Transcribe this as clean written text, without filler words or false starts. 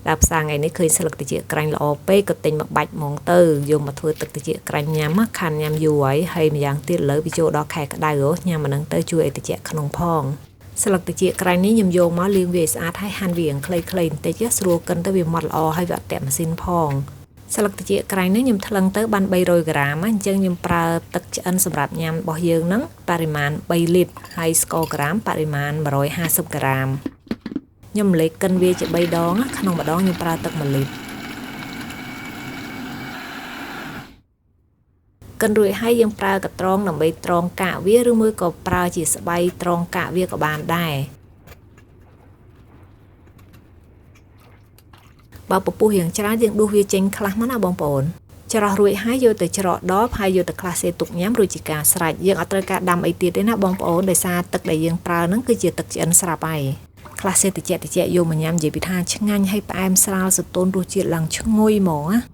ដល់ផ្សារថ្ងៃនេះឃើញស្លឹកត្រចៀកក្រាញ់ល្អពេកក៏ទិញមកបាច់ហ្មងទៅយកមកធ្វើទឹកត្រចៀកក្រាញ់ញ៉ាំខានញ៉ាំយូរហើយម្យ៉ាងទៀតលើវាចូលដល់ខែក្តៅញ៉ាំអានឹងទៅជួយឲ្យត្រជាក់ក្នុងផងស្លឹកត្រចៀកក្រាញ់នេះខ្ញុំយកមកលាងវាឲ្យស្អាតហើយហាន់វាខ្លីៗបន្តិចស្រួលកិនទៅវាម៉ត់ល្អហើយវាអត់ទាក់ម៉ាស៊ីនផងស្លឹកត្រចៀកក្រាញ់នេះខ្ញុំថ្លឹងទៅបាន300ក្រាមអញ្ចឹងខ្ញុំប្រើទឹកឆ្អិនសម្រាប់ញ៉ាំរបស់យើងហ្នឹងបរិមាណ3លីត្រហើយស្ករក្រាមបរិមាណ150ក្រាមខ្ញុំលេខកិនវាជា3ដងក្នុងម្ដងខ្ញុំប្រើទឹក1លីត្រកិនរួចហើយយើងប្រើកត្រងដើម្បីត្រងកាកវាឬមួយក៏ប្រើជាស្បៃត្រងកាកវាក៏បានដែរបើពពុះយ៉ាងច្រើនយើងដួសវាចេញខ្លះមកណាបងប្អូនច្រោះរួចហើយយកទៅច្រកដបហើយយកទៅក្លាសេទុកញ៉ាំរួចជាការស្រេចយើងអត់ត្រូវការដាំអីទៀតទេណាបងប្អូនដោយសារទឹកដែលយើងប្រើហ្នឹងគឺជាទឹកឆ្អិនស្រាប់ហើយក្លាសេតិចយកមកញ៉ាំនិយាយពីថាឆ្ងាញ់ហើយផ្អែមស្រាលសតូនរសជាតិឡើងឈ្ងុយហ្មងណា